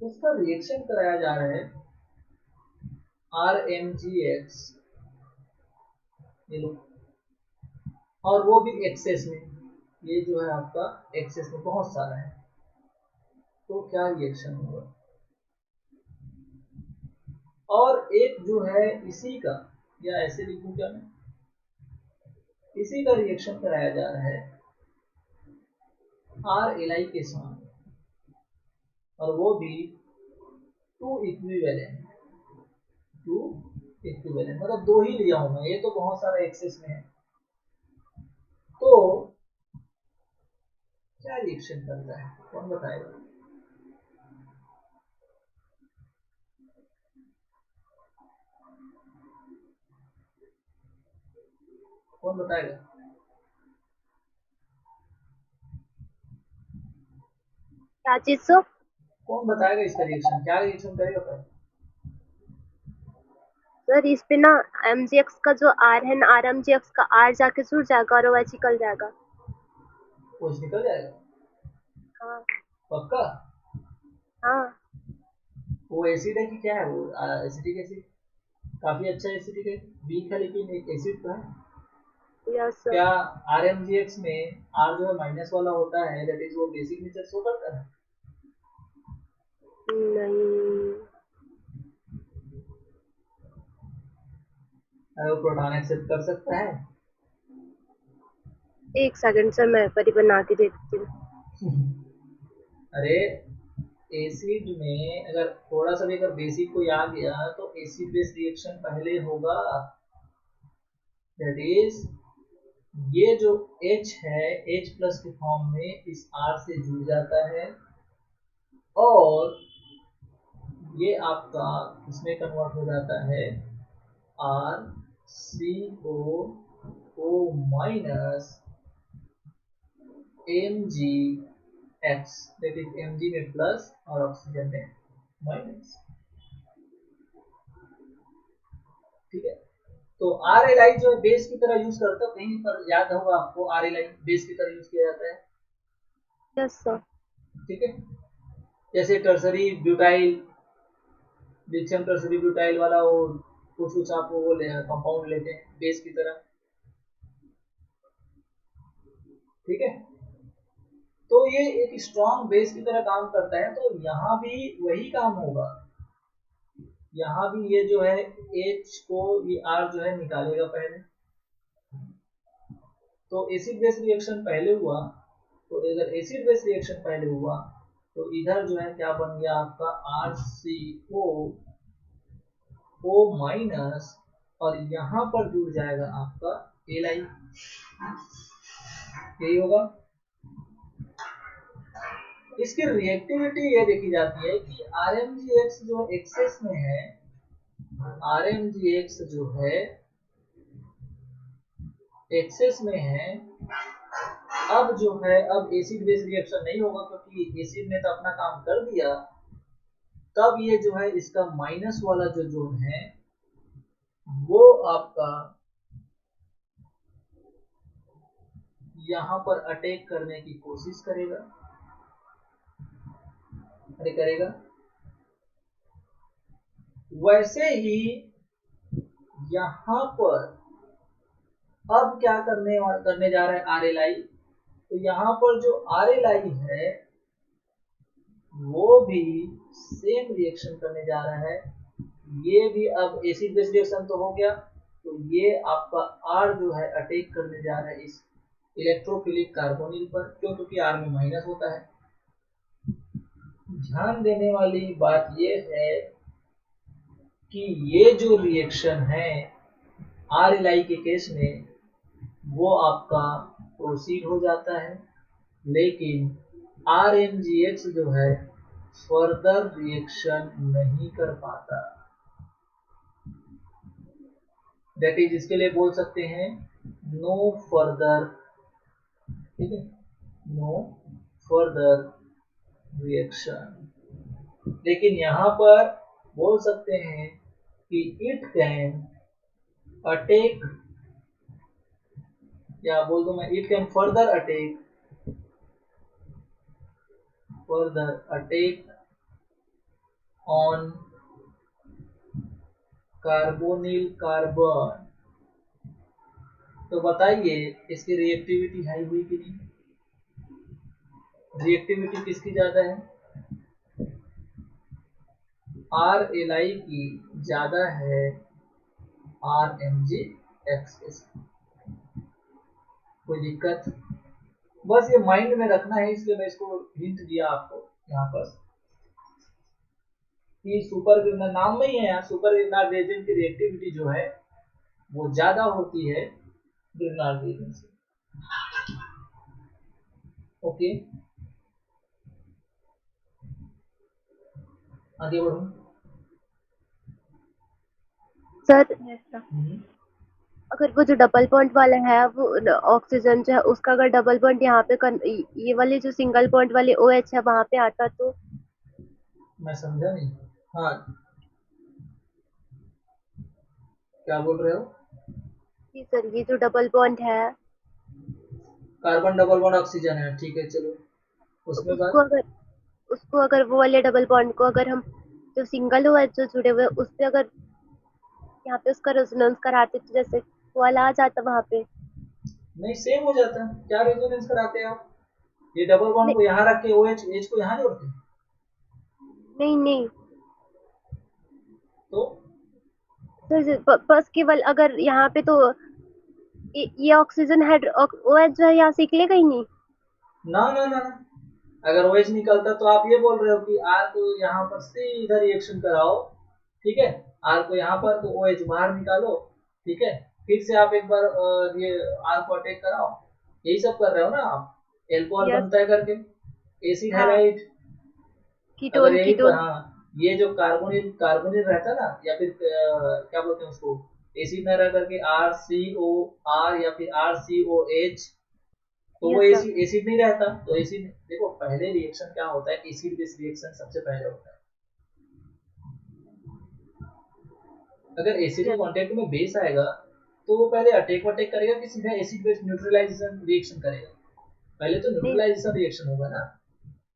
उसका रिएक्शन कराया जा रहा है RMGX, ये लो, और वो भी एक्सेस में। ये जो है आपका एक्सेस में बहुत सारा है, तो क्या रिएक्शन होगा? और एक जो है इसी का, या ऐसे लिखूं क्या मैं, इसी का रिएक्शन कराया जा रहा है RLI के साथ, और वो भी टू इक्विवेलेंट, मतलब दो ही लिया हूं मैं, ये तो बहुत सारा एक्सेस में है। तो क्या रिएक्शन करता है, कौन बताएगा? कौन बताएगा? क्या चीज सो? कौन बताएगा इसका रिएक्शन, क्या रिएक्शन करेगा फिर? सर इस पे ना MGX का जो R है ना, RMGX का R जाके जुड़ जाएगा और वैसे निकल जाएगा। कुछ निकल जाएगा? हाँ पक्का? हाँ। वो एसिड है कि क्या है? वो एसिडिक एसिड, काफी अच्छा एसिडिक है, वीक है लेकिन एक एसिड तो है। Yes sir. क्या RMGX में R जो है माइनस वाला होता है, दैट इज वो बेसिक नेचर शो करता है? नहीं। वो प्रोटॉन एक्सेप्ट कर सकता है? एक सेकंड सर, मैं परी बना के देती हूँ। अरे एसिड में अगर थोड़ा सा भी अगर बेसिक कोई आ गया तो एसिड बेस रिएक्शन पहले होगा, दैट इज ये जो H है H प्लस के फॉर्म में इस R से जुड़ जाता है, और ये आपका इसमें कन्वर्ट हो जाता है RCOO minus MgX, that is Mg में प्लस और ऑक्सीजन में माइनस, ठीक है। तो RLI जो है बेस की तरह यूज करता है, कहीं पर याद होगा आपको RLI बेस की तरह यूज किया जाता है, यस सर। ठीक है। जैसे tertiary butyl, lithium tertiary butyl वाला वो कुछ आप वो कंपाउंड लेते हैं बेस की तरह, ठीक है। तो ये एक स्ट्रॉन्ग बेस की तरह काम करता है, तो यहाँ भी वही काम होगा। यहाँ भी ये जो है H को ये R जो है निकालेगा पहले, तो एसिड बेस रिएक्शन पहले हुआ, तो अगर एसिड बेस रिएक्शन पहले हुआ तो इधर जो है क्या बन गया आपका RCOO माइनस, और यहाँ पर जुड़ जाएगा आपका Li, यही होगा। इसकी रिएक्टिविटी ये देखी जाती है कि RMGX जो एक्सेस में है, RMGX जो है एक्सेस में है, अब जो है अब एसिड बेस रिएक्शन नहीं होगा क्योंकि एसिड ने तो अपना काम कर दिया, तब ये जो है इसका माइनस वाला जो जोन है वो आपका यहाँ पर अटैक करने की कोशिश करेगा, अरे करेगा। वैसे ही यहाँ पर अब क्या करने जा रहा है आर एल आई, तो यहाँ पर जो आर एल आई है वो भी सेम रिएक्शन करने जा रहा है। ये भी अब एसिड बेस रिएक्शन तो हो गया, तो ये आपका आर जो है अटैक करने जा रहा है इस इलेक्ट्रोफिलिक कार्बोनिल पर, क्योंकि आर में माइनस होता है। ध्यान देने वाली बात ये है कि ये जो रिएक्शन है आर एल आई के केस में वो आपका प्रोसीड हो जाता है, लेकिन आर एम जी एक्स जो है फर्दर रिएक्शन नहीं कर पाता। दैट इज इसके लिए बोल सकते हैं नो फर्दर, ठीक है, नो फर्दर रिएक्शन। लेकिन यहाँ पर बोल सकते हैं कि इट कैन अटैक, या बोल दो मैं it can further attack on carbonyl carbon. तो बताइए इसकी रिएक्टिविटी हाई हुई कि नहीं? रिएक्टिविटी किसकी ज्यादा है? आर एल आई की ज्यादा है आर एम जी एक्स के साथ। कोई दिक्कत? बस ये माइंड में रखना है, इसलिए मैं इसको हिंट दिया आपको यहाँ पर कि सुपर ग्रिग्नाल नाम में ही है, सुपर ग्रिग्नाल रिएजेंट की रिएक्टिविटी जो है वो ज्यादा होती है ग्रिग्नाल रिएजेंट से। ओके, आगे बढ़ो सर। Yes sir. अगर वो जो डबल बॉन्ड वाला है वो ऑक्सीजन जो है उसका अगर डबल बॉन्ड यहाँ पे ये वाले जो सिंगल बॉन्ड वाले ओ एच है वहां पे आता तो? मैं समझा नहीं। हाँ, क्या बोल रहे हो? जी सर, ये जो डबल बॉन्ड है, कार्बन डबल बॉन्ड ऑक्सीजन है, ठीक है, चलो तो उसमें बात। उसको अगर वो वाले डबल बॉन्ड को अगर हम जो सिंगल ओ एच जो जुड़े हुए उस पे अगर यहाँ पे उसका रेजोनेंस कराते तो जैसे वो वाला आ जाता वहां पे? नहीं, सेम हो जाता है। क्या रेजोनेंस कराते हैं आप? ये डबल बॉन्ड नहीं को यहाँ रख के ओ एच एच को यहाँ जोड़ते हैं नहीं नहीं तो? सर, बस केवल अगर यहाँ पे तो ये ऑक्सीजन हाइड ओ एच जो है यहाँ से निकलेगा ही नहीं। ना ना ना ना, अगर OH निकलता तो आप ये बोल रहे हो कि R को यहाँ पर सीधा रिएक्शन कराओ, ठीक है, R को यहाँ पर तो OH बाहर निकालो, ठीक है, फिर से आप एक बार ये R को अटैक कराओ, यही सब कर रहे हो ना आप? Alcohol yes. बनता है करके एसिड हाँ, हैलाइड। अगर कीटोन यही पर कीटोन। हाँ, ये जो कार्बोनिल कार्बोनिल रहता ना, या फिर क्या बोलते हैं उसको, एसिड न रह करके RCOR या फिर RCOH, तो वो यस सर। एसिड एसिड नहीं रहता। तो एसिड देखो, पहले रिएक्शन क्या होता है, एसिड बेस रिएक्शन सबसे पहले होता है। अगर एसिड के यस। कांटेक्ट में बेस आएगा तो वो पहले अटैक वटैक करेगा कि सीधा एसिड बेस न्यूट्रलाइजेशन रिएक्शन करेगा? पहले तो नहीं। न्यूट्रलाइजेशन रिएक्शन होगा ना।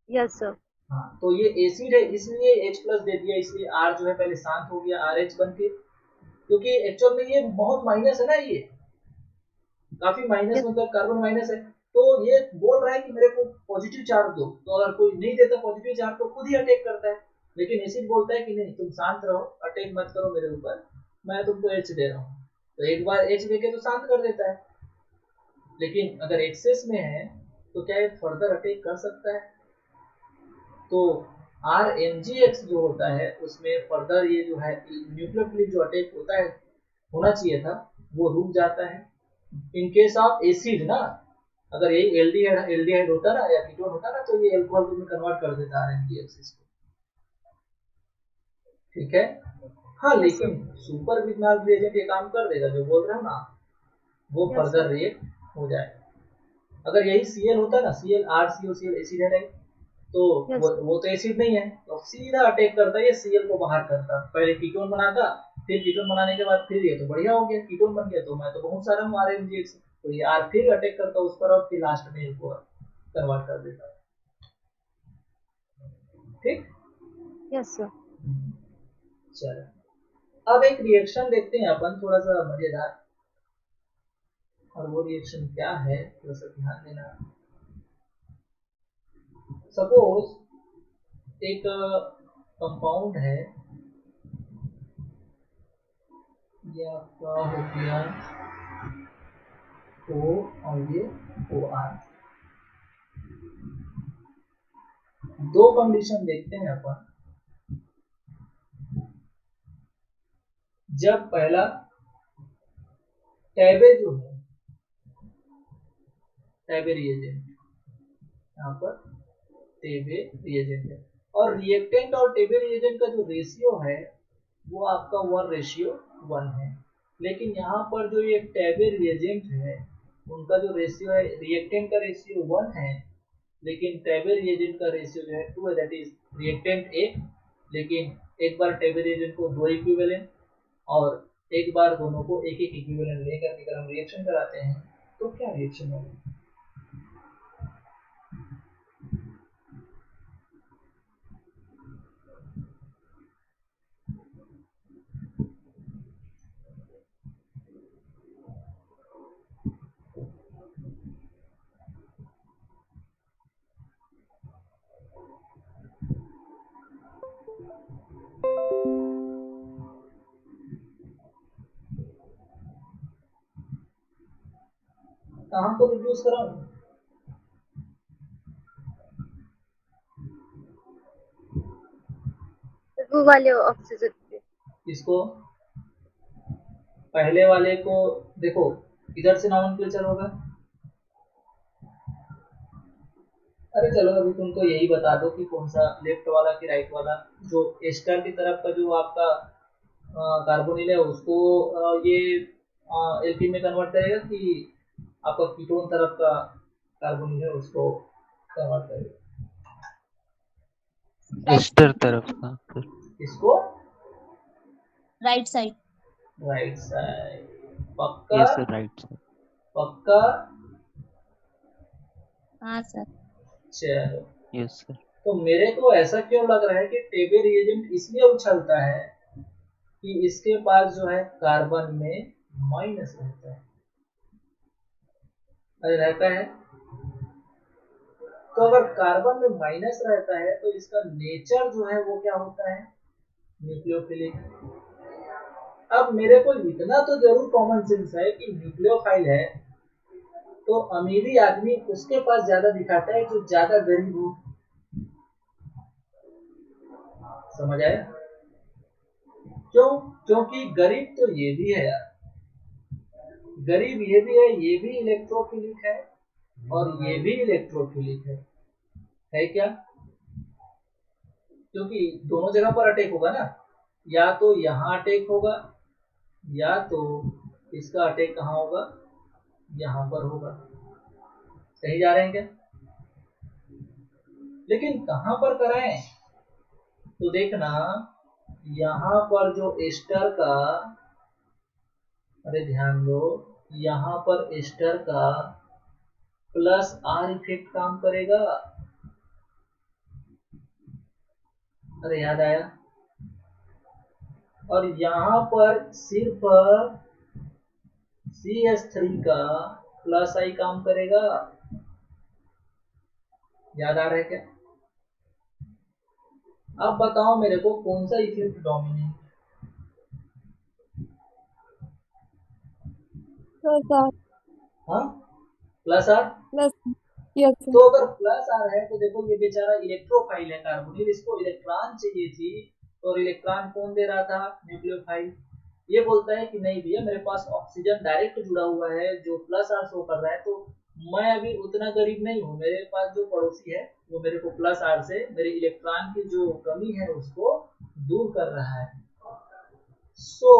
Yes sir. हाँ, तो ये एसिड है इसलिए H प्लस दे दिया, इसलिए R जो है पहले शांत हो गया RH बन के, क्योंकि एक्चुअल में ये बहुत माइनस है ना, ये काफी माइनस, यस। मतलब कार्बन माइनस है। तो ये बोल रहा है कि मेरे को पॉजिटिव चार्ज दो, तो अगर कोई नहीं देता पॉजिटिव चार्ज तो खुद ही अटैक करता है। लेकिन एसिड बोलता है कि नहीं, तुम शांत रहो, अटैक मत करो मेरे ऊपर, मैं तुमको H दे रहा हूँ। तो एक बार H देके तो शांत कर देता है। लेकिन अगर एक्सेस में है तो क्या ये फर्दर अटैक कर सकता है? तो RMGX जो होता है उसमें फर्दर ये जो है न्यूक्लियोफिलिक जो अटैक होता है, होना चाहिए था, वो रुक जाता है। इन केस ऑफ एसिड ना, अगर ये एल्डिहाइड होता ना या कीटोन होता ना, तो ये अल्कोहल में कन्वर्ट कर देता RMGX को, ठीक है। हाँ, यस सर। लेकिन सुपर ग्रिग्नाल रिएजेंट ये काम कर देगा, जो बोल रहे हो ना, वो यस फर्दर सर। रिएक्ट हो जाएगा। अगर यही Cl होता ना, Cl RCOCl एसिड है, तो Yes. वो तो एसिड नहीं है, तो सीधा अटैक करता है, ये Cl को बाहर करता, पहले कीटोन बनाता, फिर कीटोन बनाने के बाद फिर ये तो बढ़िया हो गया, कीटोन बन गया, तो मैं तो बहुत सारा हूँ RMGH से, तो ये R फिर अटैक करता उस पर और फिर लास्ट में इसको कन्वर्ट कर देता। ठीक। Yes, sir. चलो अब एक रिएक्शन देखते हैं अपन, थोड़ा सा मजेदार, और वो रिएक्शन क्या है थोड़ा सा ध्यान देना। सपोज एक कंपाउंड है, ये आपका हो गया O और ये OR। दो कंडीशन देखते हैं अपन। जब पहला टैबे जो है, टैबे रिएजेंट, यहाँ पर टेबे रिएजेंट है, और रिएक्टेंट और टेबे रिएजेंट का जो रेशियो है वो आपका 1:1 है, लेकिन यहाँ पर जो ये टैबे रिएजेंट है उनका जो रेशियो है, रिएक्टेंट का रेशियो 1 है, लेकिन टैबे रिएजेंट का रेशियो जो है 2 है, दैट इज रिएक्टेंट 1, लेकिन एक बार टैबे रिएजेंट को 2 इक्विवेलेंट और एक बार दोनों को एक एक इक्विवेलेंट लेकर के अगर हम रिएक्शन कराते हैं तो क्या रिएक्शन होगी। कहाँ को रिड्यूस कराऊं, वो वाले ऑक्सीजन पे। इसको पहले वाले को देखो, इधर से नॉमेनक्लेचर होगा। अरे चलो अभी तुमको यही बता दो कि कौन सा लेफ्ट वाला कि राइट वाला, जो एस्टर की तरफ का जो आपका कार्बोनिल है उसको ये एल्कीन में कन्वर्ट करेगा, कि आपका कीटोन तरफ का कार्बोनिल है उसको कन्वर्ट करेगा, एस्टर तरफ का फिर इसको राइट साइड। Right side. पक्का यस सर, राइट सर। पक्का। हाँ सर। चलो यस सर। तो मेरे को ऐसा क्यों लग रहा है कि टेबे रिएजेंट इसलिए उछलता है कि इसके पास जो है कार्बन में माइनस रहता है, अरे रहता है, तो अगर कार्बन में माइनस रहता है तो इसका नेचर जो है वो क्या होता है, न्यूक्लियोफिलिक। अब मेरे को इतना तो जरूर कॉमन सेंस है कि न्यूक्लियोफाइल है तो अमीरी आदमी उसके पास ज्यादा दिखाता है जो ज्यादा गरीब हो, समझ आया। क्यों? क्योंकि गरीब तो ये भी है यार, गरीब ये भी है, ये भी इलेक्ट्रोफिलिक है और ये भी इलेक्ट्रोफिलिक है क्या? क्योंकि दोनों जगह पर अटैक होगा ना, या तो यहाँ अटैक होगा या तो इसका अटैक कहाँ होगा, यहाँ पर होगा। सही जा रहे हैं क्या? लेकिन कहाँ पर कराएं, तो देखना यहाँ पर जो एस्टर का, अरे ध्यान दो, यहाँ पर एस्टर का प्लस R इफेक्ट काम करेगा, अरे याद आया। और यहाँ पर सिर्फ CH3 का प्लस I काम करेगा, याद आ रहा है क्या? अब बताओ मेरे को कौन सा इफेक्ट डोमिनेट, हाँ plus R। Plus. Yes sir. तो अगर प्लस R है तो देखो ये बेचारा इलेक्ट्रोफाइल है कार्बोनिल, इसको इलेक्ट्रॉन चाहिए थी, और इलेक्ट्रॉन कौन दे रहा था, न्यूक्लियोफाइल। ये बोलता है कि नहीं भैया मेरे पास ऑक्सीजन डायरेक्ट जुड़ा हुआ है जो प्लस R शो कर रहा है, तो मैं अभी उतना गरीब नहीं हूँ, मेरे पास जो पड़ोसी है वो मेरे को प्लस R से मेरे इलेक्ट्रॉन की जो कमी है उसको दूर कर रहा है। सो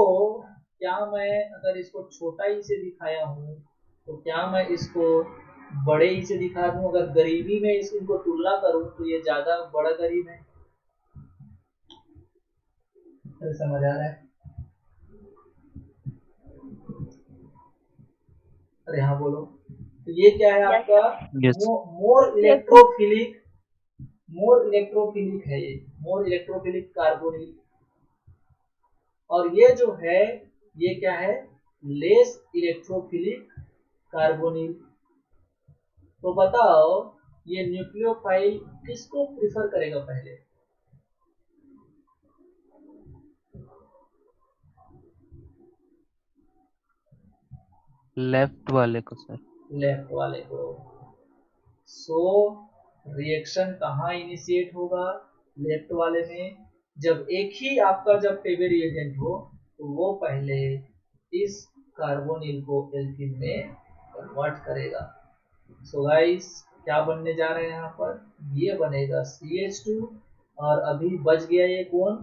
क्या मैं अगर इसको छोटा ही से दिखाया हूँ तो क्या मैं इसको बड़े ही से दिखा दूं, अगर गरीबी में इनको तुलना करूं तो ये ज्यादा बड़ा गरीब है। अरे समझ आ रहा है? अरे हाँ बोलो। तो ये क्या है आपका? यस मोर इलेक्ट्रोफिलिक, मोर इलेक्ट्रोफिलिक है ये, मोर इलेक्ट्रोफिलिक कार्बोनिल। और ये जो है ये क्या है? Less electrophilic carbonyl. तो बताओ ये न्यूक्लियोफाइल किसको प्रिफर करेगा पहले? लेफ्ट वाले को सर। लेफ्ट वाले को। सो रिएक्शन कहाँ इनिशिएट होगा? लेफ्ट वाले में। जब एक ही आपका जब टेबल रिएजेंट हो तो वो पहले इस कार्बोनिल को एल्कीन में कन्वर्ट करेगा। सो गाइस क्या बनने जा रहे हैं यहाँ पर? ये बनेगा CH2 और अभी बच गया ये कौन?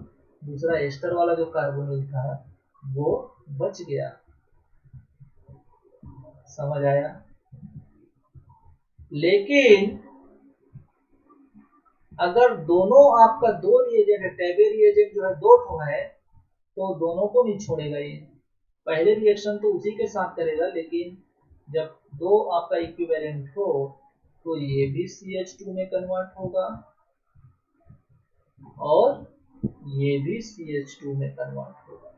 दूसरा एस्टर वाला जो कार्बोनिल था वो बच गया। समझ आया? लेकिन अगर दोनों आपका दो रिएजेंट है, टेबे रिएजेंट जो है दो ठो है, तो दोनों को नहीं छोड़ेगा ये। पहले रिएक्शन तो उसी के साथ करेगा, लेकिन जब दो आपका इक्विवेलेंट हो तो ये भी CH2 में कन्वर्ट होगा और ये भी CH2 में कन्वर्ट होगा।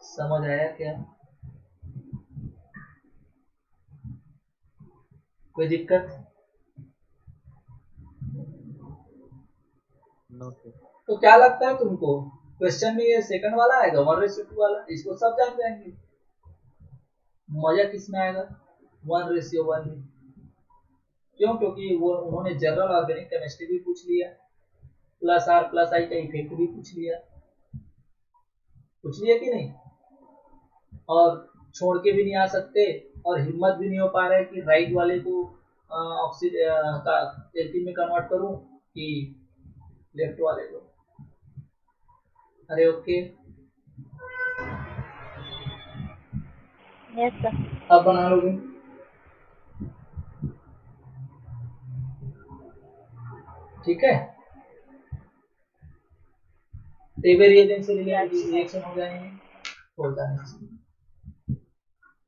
समझ आया क्या? कोई दिक्कत? No sir. तो क्या लगता है तुमको क्वेश्चन में ये सेकंड वाला आएगा 1:2 वाला? इसको सब जान जाएंगे। मजा किस में आएगा? 1:1 में। क्यों? क्योंकि वो उन्होंने जनरल ऑर्गेनिक केमिस्ट्री भी पूछ लिया, +R+I का इफेक्ट भी पूछ लिया कि नहीं? और छोड़ के भी नहीं आ सकते और हिम्मत भी नहीं हो पा रहा है कि राइट वाले को एल्कीन में कन्वर्ट करूं कि लेफ्ट वाले को। अरे ओके, यस सर। अब बना लोगे? ठीक है, टेबल रिएजेंट से रिएक्शन हो जाएंगे, होता नहीं।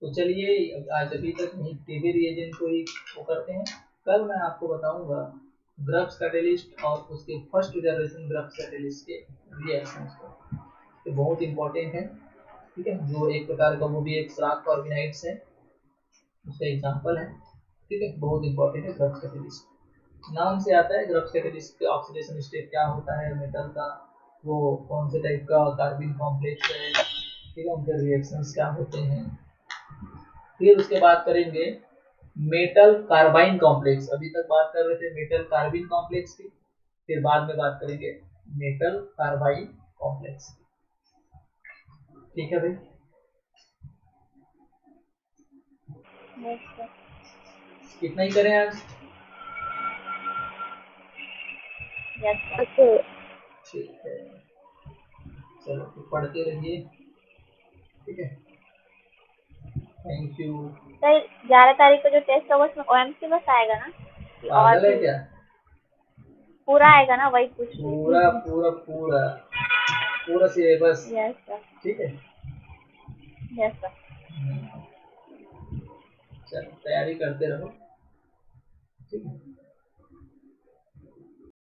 तो चलिए आज अभी तक नहीं टेबल रिएजेंट को ही वो करते हैं। कल मैं आपको बताऊंगा ग्रब्स कैटेलिस्ट और उसके फर्स्ट जनरेशन ग्रब्स कैटेलिस्ट के रिएक्शंस को। तो बहुत इंपॉर्टेंट है, ठीक है। जो एक प्रकार का वो भी एक स्राक कार्बोनाइड्स है, उसका एग्जांपल है, ठीक है। बहुत इंपॉर्टेंट है ग्रब्स कैटेलिस्ट। नाम से आता है ग्रब्स कैटेलिस्ट के ऑक्सीडेशन स्टेट क्या होता है मेटल का, वो कौन से टाइप का कार्बन कॉम्प्लेक्स है, ठीक है। उनके रिएक्शंस क्या होते हैं। फिर उसके बाद करेंगे मेटल कार्बाइन कॉम्प्लेक्स। अभी तक बात कर रहे थे मेटल कार्बिन कॉम्प्लेक्स की, फिर बाद में बात करेंगे मेटल कार्बाइन कॉम्प्लेक्स की। ठीक है भाई? Yes sir. इतना ही करें आज? Yes sir. ओके। ठीक है, चलो तो पढ़ते रहिए, ठीक है। Thank you. सर 11 तारीख को जो टेस्ट होगा उसमें OMC बस आएगा ना कि और पागल है भी क्या? पूरा आएगा ना? वही पूछ रही पूरा थी। पूरा पूरा पूरा सिलेबस, यस सर। ठीक है। Yes sir. चलो तैयारी करते रहो, ठीक है।